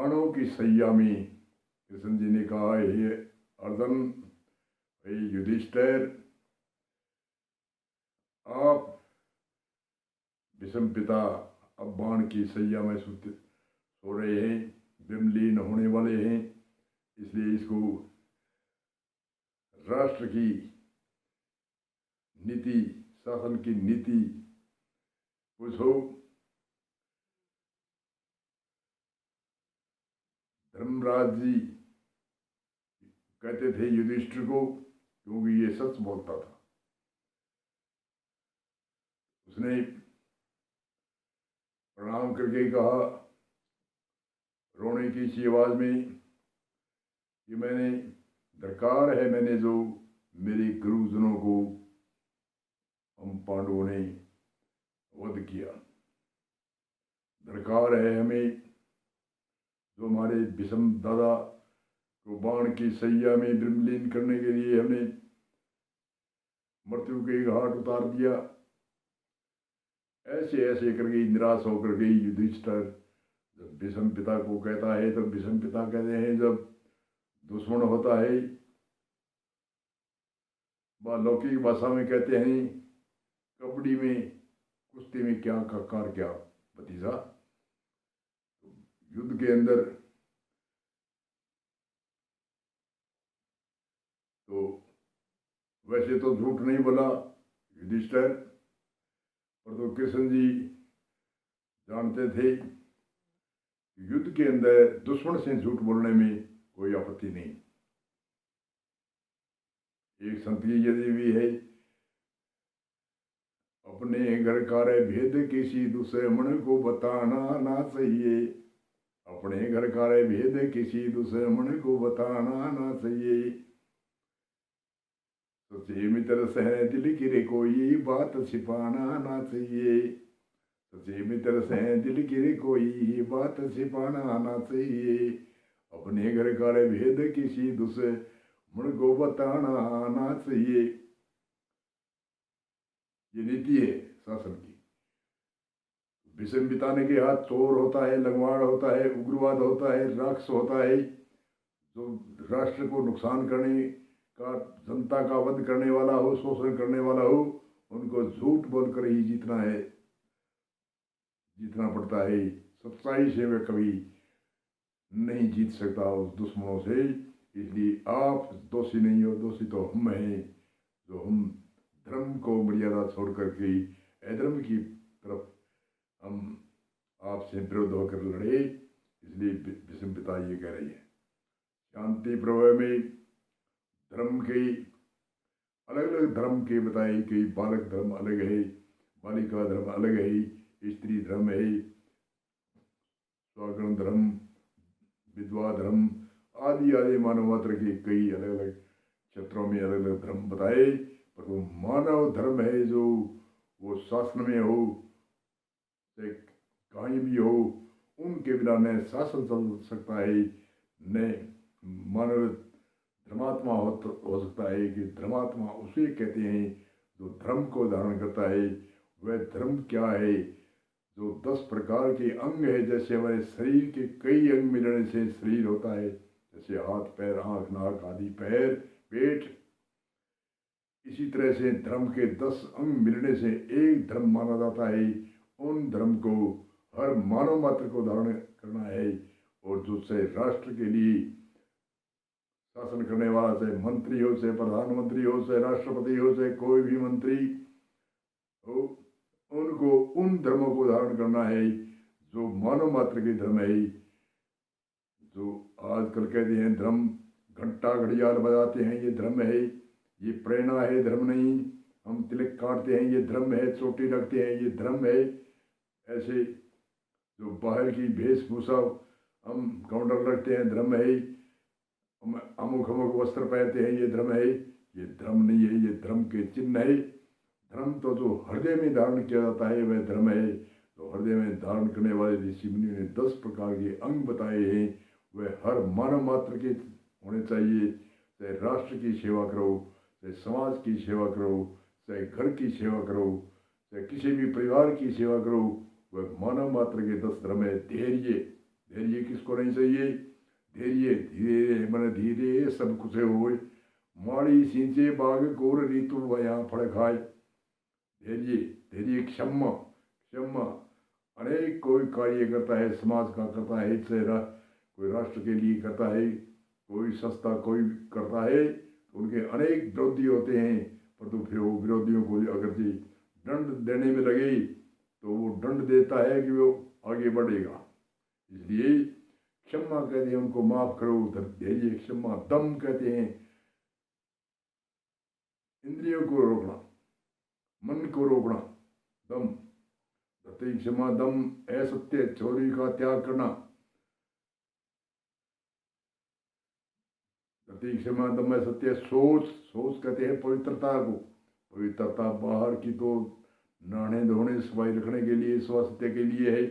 बाणों की सैया में कृष्ण जी ने कहा, हे अर्जुन, हे युधिष्ठिर, आप भीष्म पिता अब बाण की सैया में सो रहे हैं, विमलीन होने वाले हैं, इसलिए इसको राष्ट्र की नीति, शासन की नीति पूछो। धर्मराज जी कहते थे युधिष्ठिर को, क्योंकि ये सच बोलता था। उसने प्रणाम करके कहा रोने की सी आवाज में कि मैंने, दरकार है मैंने जो मेरे गुरुजनों को हम पांडवों ने वध किया, दरकार है हमें जो हमारे भीष्म दादा को बाण की सैया में विमलीन करने के लिए हमने मृत्यु के घाट उतार दिया। ऐसे ऐसे करके निराश होकर के युधिष्ठिर जब भीष्म पिता को कहता है, तो भीष्म पिता कहते हैं, जब दुश्मन होता है, लौकिक भाषा में कहते हैं, कबड्डी में, कुश्ती में क्या ककार क्या भतीजा। युद्ध के अंदर तो वैसे तो झूठ नहीं बोला युधिष्ठिर, पर तो कृष्ण जी जानते थे युद्ध के अंदर दुश्मन से झूठ बोलने में कोई आपत्ति नहीं। एक संत की यदि भी है, अपने घर का भेद किसी दूसरे मन को बताना ना चाहिए, अपने घर का भेद किसी दूसरे मन को बताना ना चाहिए, सच्चे मित्र से दिल की रे कोई बात छिपाना ना चाहिए, सच्चे मित्र से दिल की रे कोई बात छिपाना ना चाहिए, अपने घर का भेद किसी दूसरे मन को बताना ना चाहिए। ये नीति है शासन की। भीष्म पिताने के हाथ चोर होता है, लंगवाड़ होता है, उग्रवाद होता है, राक्षस होता है, जो राष्ट्र को नुकसान करने का, जनता का वध करने वाला हो, शोषण करने वाला हो, उनको झूठ बोलकर ही जीतना है, जीतना पड़ता है। सच्चाई से वे कभी नहीं जीत सकता उस दुश्मनों से। इसलिए आप दोषी नहीं हो, दोषी तो हम हैं, जो हम धर्म को मर्यादा छोड़ करके अधर्म की तरफ हम आपसे विरोध होकर लड़े। इसलिए भीष्म पिता ये कह रही है, शांति प्रभव में धर्म के अलग अलग धर्म के बताए कि बालक धर्म अलग है, बालिका धर्म अलग है, स्त्री धर्म है, स्वर्ण धर्म, विधवा धर्म आदि आदि मानव मात्र के कई अलग अलग क्षेत्रों में अलग अलग धर्म बताए, पर वो मानव धर्म है जो वो शासन में हो, चाहे कहीं भी हो, उनके बिना न शासन चल सकता है, न मानव धर्मात्मा हो सकता है। कि धर्मात्मा उसे कहते हैं जो धर्म को धारण करता है। वह धर्म क्या है? जो 10 प्रकार के अंग है, जैसे हमारे शरीर के कई अंग मिलने से शरीर होता है, जैसे हाथ पैर आंख नाक आदि पैर पेट, इसी तरह से धर्म के 10 अंग मिलने से एक धर्म माना जाता है। उन धर्म को हर मानव मात्र को धारण करना है, और जो से राष्ट्र के लिए शासन करने वाला, चाहे मंत्री हो, चाहे प्रधानमंत्री हो, चाहे राष्ट्रपति हो, चाहे कोई भी मंत्री हो, उनको उन धर्मों को धारण करना है जो मानव मात्र के धर्म है। जो आजकल कहते हैं धर्म, घंटा घड़ियाल बजाते हैं, ये धर्म है, ये प्रेरणा है, धर्म नहीं। हम तिलक काटते हैं, ये धर्म है, चोटी रखते हैं, ये धर्म है। ऐसे जो बाहर की वेशभूषा हम काउंटर रखते हैं, धर्म है। अमुक अमुक वस्त्र पहनते हैं, ये धर्म है। ये धर्म नहीं है, ये धर्म के चिन्ह है। धर्म तो जो हृदय में धारण किया जाता है वह धर्म है। तो हृदय में धारण करने वाले ऋषि मुनि ने 10 प्रकार के अंग बताए हैं, वह हर मानव मात्र के होने चाहिए। चाहे राष्ट्र की सेवा करो, चाहे समाज की सेवा करो, चाहे घर की सेवा करो, चाहे किसी भी परिवार की सेवा करो, वह मानव मात्र के 10 धर्म है। धैर्य, धैर्य किसको नहीं चाहिए? धैर्य धीरे मन धीरे सब कुछ होए, माड़ी सींचे बाग गोर ऋतु वया फल खाए। धैर्य धैर्य क्षमा क्षमा अनेक कोई कार्य करता है, समाज का करता है, कोई राष्ट्र के लिए करता है, कोई संस्था कोई करता है, तो उनके अनेक विरोधी होते हैं, परंतु फिर वो विरोधियों को अगर जी दंड देने में लगे तो वो दंड देता है कि वो आगे बढ़ेगा। इसलिए क्षमा कहते हैं उनको, माफ करो। धैर्य क्षमा। दम कहते हैं इंद्रियों को रोकना, मन को रोकना, दम। धैर्य क्षमा दम असत्य चोरी का त्याग करना। धैर्य क्षमा दम असत्य सोच। सोच कहते हैं पवित्रता को। पवित्रता बाहर की तो नहाने धोने सफाई रखने के लिए, स्वास्थ्य के लिए है,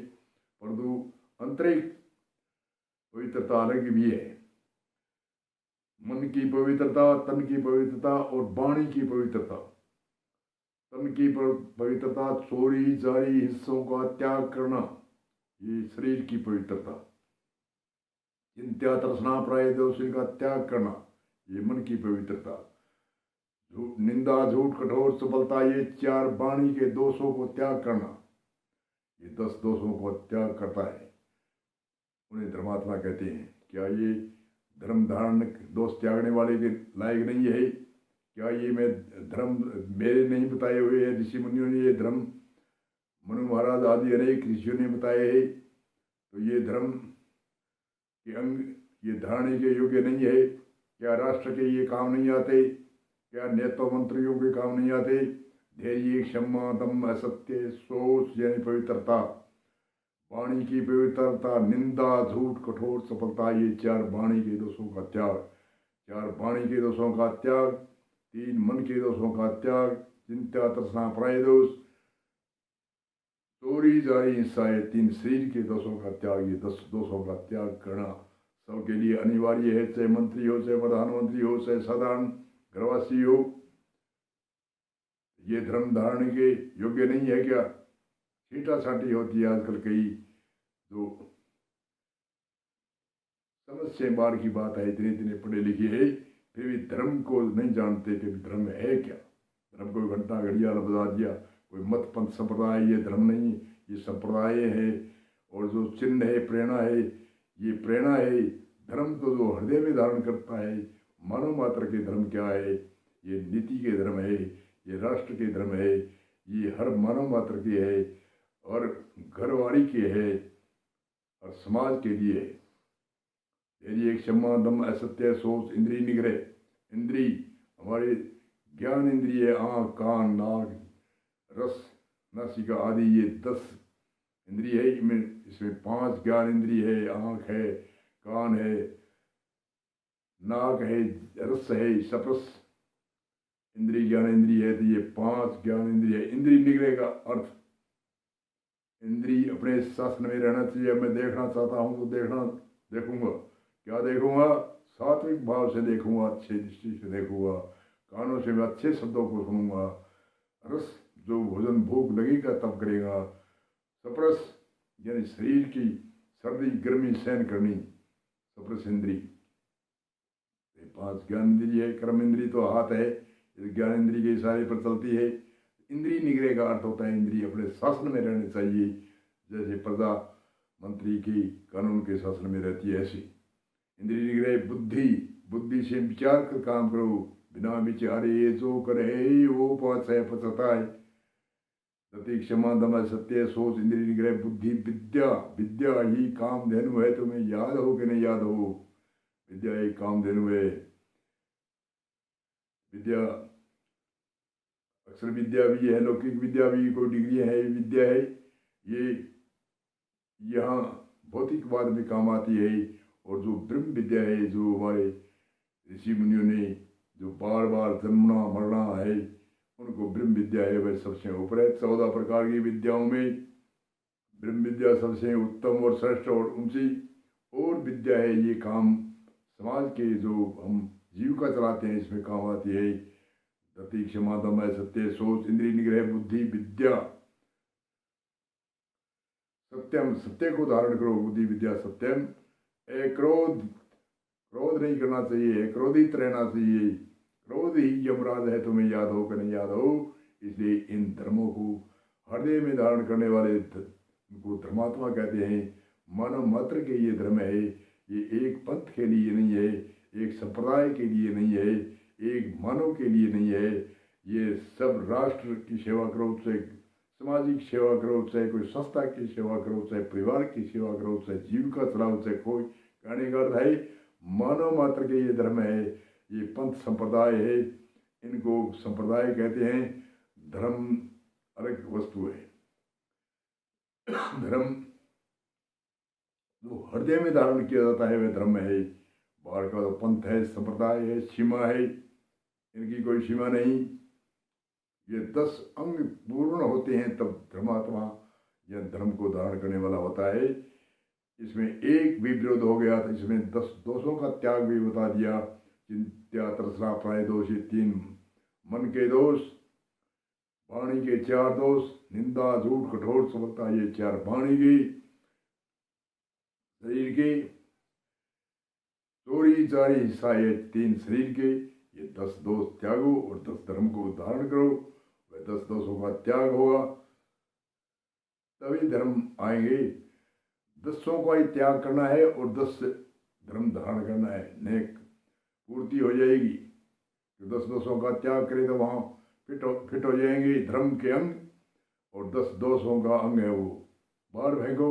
परंतु आंतरिक पवित्रता अलग भी है। मन की पवित्रता, तन की पवित्रता और वाणी की पवित्रता। तन की पवित्रता चोरी जारी हिस्सों का त्याग करना, ये शरीर की पवित्रता। चिंत्या तृष्णा प्राय दोष का त्याग करना, ये मन की पवित्रता। निंदा झूठ कठोर सफलता, ये 4 वाणी के दोषों को त्याग करना, ये 10 दोषों को त्याग करता है, उन्हें धर्मात्मा कहते हैं। क्या ये धर्म धारण दोष त्यागने वाले के लायक नहीं है? क्या ये मैं धर्म मेरे नहीं बताए हुए हैं? ऋषि मुनियों ने ये धर्म, मनु महाराज आदि अनेक ऋषियों ने बताए हैं, तो ये धर्म के अंग ये धारणे के योग्य नहीं है? क्या राष्ट्र के ये काम नहीं आते? क्या नेता मंत्रियों के काम नहीं आते? धैर्य क्षमा दम असत्य सोच यानी पवित्रता, वाणी की पवित्रता, निंदा झूठ कठोर सफलता, ये 4 वाणी के दोषों का त्याग। 4 वाणी के दोषों का त्याग, 3 मन के दोषों का त्याग, चिंता तृष्णा प्राय दोष, चोरी जारी हिंसा, 3 शरीर के दोषों का त्याग। ये 10 दोषों का त्याग करना सबके लिए अनिवार्य है, चाहे मंत्री हो, चाहे प्रधानमंत्री हो, चाहे साधारण घरवासी हो। ये धर्म धारण के योग्य नहीं है क्या? छीटा छाटी होती है आजकल कई, जो समझ बार की बात है, इतने इतने पढ़े लिखे है फिर भी धर्म को नहीं जानते कि धर्म है क्या। धर्म को घंटा घड़ियाल बजा दिया, कोई मत पंथ संप्रदाय, ये धर्म नहीं, ये संप्रदाय है। और जो चिन्ह है, प्रेरणा है, ये प्रेरणा है। धर्म तो जो हृदय में धारण करता है, मानव मात्र के धर्म क्या है? ये नीति के धर्म है, ये राष्ट्र के धर्म है, ये हर मानव मात्र के है, और घरवाड़ी के है, और समाज के लिए है। धैर्य क्षमा दम असत्य सोच इंद्रिय निग्रह। इंद्रिय हमारे ज्ञान इंद्रिय, आँख कान नाक रस नासिका आदि, ये 10 इंद्रिय है। इसमें 5 ज्ञान इंद्रिय है, आँख है, कान है, नाक है, रस है, स्पर्श इंद्रिय ज्ञान इंद्रिय है। तो ये 5 ज्ञान इंद्रिय है। इंद्रिय निग्रह का अर्थ, इंद्रिय अपने शासन में रहना चाहिए। मैं देखना चाहता हूँ तो देखूंगा। क्या देखूंगा? सात्विक भाव से देखूंगा, अच्छे दृष्टि से देखूंगा, कानों से मैं अच्छे शब्दों को सुनूंगा। रस, जो भोजन भूख लगेगा तब करेगा। स्पर्श यानी शरीर की सर्दी गर्मी सहन करनी, स्पर्श इंद्री। 5 ज्ञान इंद्रिय है। कर्म इंद्री तो हाथ है, ज्ञान इंद्री के इशारे पर चलती है। इंद्रिय निग्रह का अर्थ होता है इंद्रिय अपने शासन में रहने चाहिए, जैसे प्रजा मंत्री की कानून के शासन में रहती है, ऐसी इंद्रिय निग्रह। बुद्धि, बुद्धि से विचार कर काम करो, बिना विचारे जो करे वो पाँच है पचता है। सती क्षमा दम सत्य सोच इंद्रिय निग्रह बुद्धि। विद्या, विद्या ही काम धेनु है। तुम्हें याद हो कि नहीं याद हो, विद्या एक काम धेनु है। विद्या अक्षर विद्या भी है, लौकिक विद्या भी, कोई डिग्री है, विद्या है। ये यहाँ भौतिकवाद में काम आती है। और जो ब्रह्म विद्या है, जो हमारे ऋषि मुनियों ने जो बार बार जन्मना मरना है, उनको ब्रह्म विद्या है, वह सबसे ऊपर है। 14 प्रकार की विद्याओं में ब्रह्म विद्या सबसे उत्तम और श्रेष्ठ और ऊंची और विद्या है। ये काम समाज के जो हम जीविका चलाते हैं इसमें काम आती है। सती क्षमा दम सत्य सोच इंद्रिय निग्रह बुद्धि विद्या। सत्यम, सत्य को धारण करो, बुद्धि विद्या सत्यम। क्रोध, क्रोध नहीं करना चाहिए, क्रोधित रहना चाहिए। क्रोध ही यमराज है, तुम्हें याद हो कि नहीं याद हो। इसलिए इन धर्मों को हृदय में धारण करने वाले को धर्मात्मा कहते हैं। मानव मात्र के ये धर्म है, ये एक पंथ के लिए नहीं है, एक संप्रदाय के लिए नहीं है, एक मानव के लिए नहीं है। ये सब राष्ट्र की सेवा करो, चाहे सामाजिक सेवा करो, चाहे कोई संस्था की सेवा करो, चाहे परिवार की सेवा करो, चाहे जीविका चलाओ, चाहे कोई कहने का अर्थ है मानव मात्र के ये धर्म है। ये पंथ संप्रदाय है, इनको संप्रदाय कहते हैं। धर्म अलग वस्तु है। धर्म जो हृदय में धारण किया जाता है वह धर्म है। बाहर का तो पंथ है, संप्रदाय है, सीमा है, इनकी कोई सीमा नहीं। ये 10 अंग पूर्ण होते हैं तब धर्मात्मा यह धर्म को धारण करने वाला होता है। इसमें एक भी विरोध हो गया तो इसमें 10 दोषों का त्याग भी बता दिया। चिंत्या, तृष्णा, प्राय दोष, ये 3 मन के दोष। वाणी के 4 दोष, निंदा, झूठ, कठोर समझता, ये 4 वाणी की। शरीर के चोरी चारी हिस्सा, ये 3 शरीर के। ये 10 दोष त्यागो और 10 धर्म को धारण करो। वह 10 दोषों का त्याग होगा तभी धर्म आएंगे। 10 का ही त्याग करना है और 10 धर्म धारण करना है, नेक पूर्ति हो जाएगी। तो 10 दोषों का त्याग करे तो वहाँ फिट हो जाएंगे धर्म के अंग। और 10 दोषों का अंग है वो बाहर फेंको,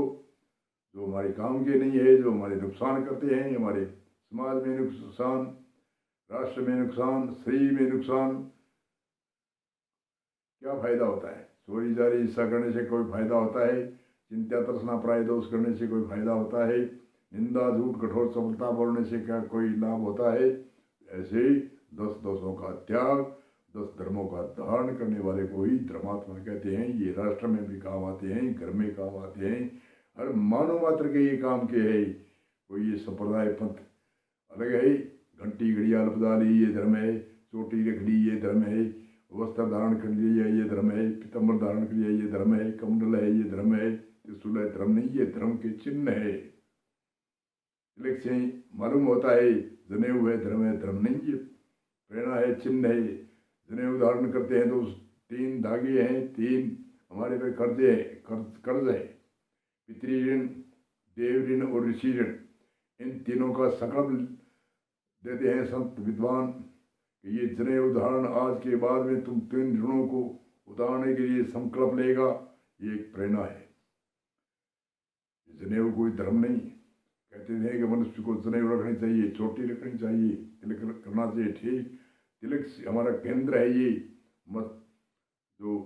जो हमारे काम के नहीं है, जो हमारे नुकसान करते हैं, हमारे समाज में नुकसान, राष्ट्र में नुकसान, शरीर में नुकसान। क्या फायदा होता है? चोरी जारी हिस्सा करने से कोई फायदा होता है? चिंता, तृष्णा, प्राय दोष करने से कोई फायदा होता है? निंदा, झूठ, कठोर सफलता बोलने से क्या कोई लाभ होता है? ऐसे ही 10 दोषों का त्याग, 10 धर्मों का धारण करने वाले को ही धर्मात्मा कहते हैं। ये राष्ट्र में भी काम आते हैं, घर में काम आते हैं, हर मानव मात्र के ये काम के है। कोई ये संप्रदाय पंथ अलग है। घंटी, घड़ियाल बजा ली ये धर्म है, चोटी रख ली ये धर्म है, वस्त्र धारण कर लिया ये धर्म है, पीताम्बर धारण कर लिया ये धर्म है, कमंडल है ये धर्म है, त्रिशूल है धर्म नहीं, ये धर्म के चिन्ह है। तिलक से मालूम होता है जनेऊ है धर्म है, धर्म नहीं ये प्रेरणा है, चिन्ह है। जनेऊ धारण करते हैं तो 3 धागे हैं, 3 हमारे पे कर्ज है, पितृ ऋण, देव ऋण और ऋषि ऋण। इन तीनों का संकल्प देते हैं संत विद्वान कि ये जनेऊ धारण आज के बाद में तुम 3 ऋणों को उतारने के लिए संकल्प लेगा। ये एक प्रेरणा है। जनेऊ कोई धर्म नहीं। कहते हैं कि मनुष्य को जनेऊ रखनी चाहिए, चोटी रखनी चाहिए, तिलक करना चाहिए, ठीक। तिलक हमारा केंद्र है। ये मत जो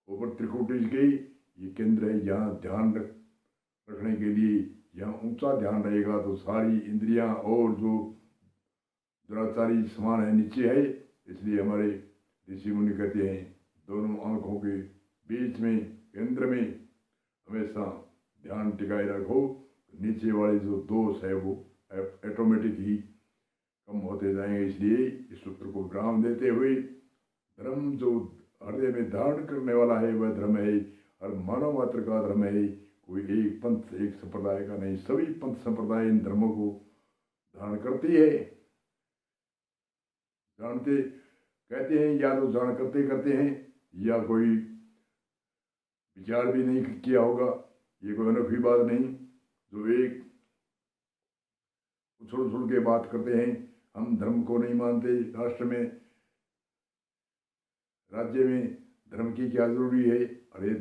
ऊपर त्रिकुटी के ये केंद्र है। यहाँ ध्यान रखने के लिए यहाँ ऊंचा ध्यान रहेगा तो सारी इंद्रियां और जो दुराचारी समान है नीचे है। इसलिए हमारे ऋषि मुनि कहते हैं दोनों आंखों के बीच में केंद्र में हमेशा ध्यान टिकाए रखो। नीचे वाले जो दोष है वो ऑटोमेटिक ही कम होते जाएंगे। इसलिए इस सूत्र को विराम देते हुए धर्म जो हृदय में धारण करने वाला है वह धर्म है, और मानव मात्र का धर्म है। कोई एक पंथ एक संप्रदाय का नहीं, सभी पंथ संप्रदाय इन धर्मों को धारण करती है। जानते कहते हैं या तो जान करते हैं या कोई विचार भी नहीं किया होगा। ये कोई अनोखी बात नहीं जो एक उछल के बात करते हैं। हम धर्म को नहीं मानते, राष्ट्र में राज्य में धर्म की क्या जरूरी है? अरे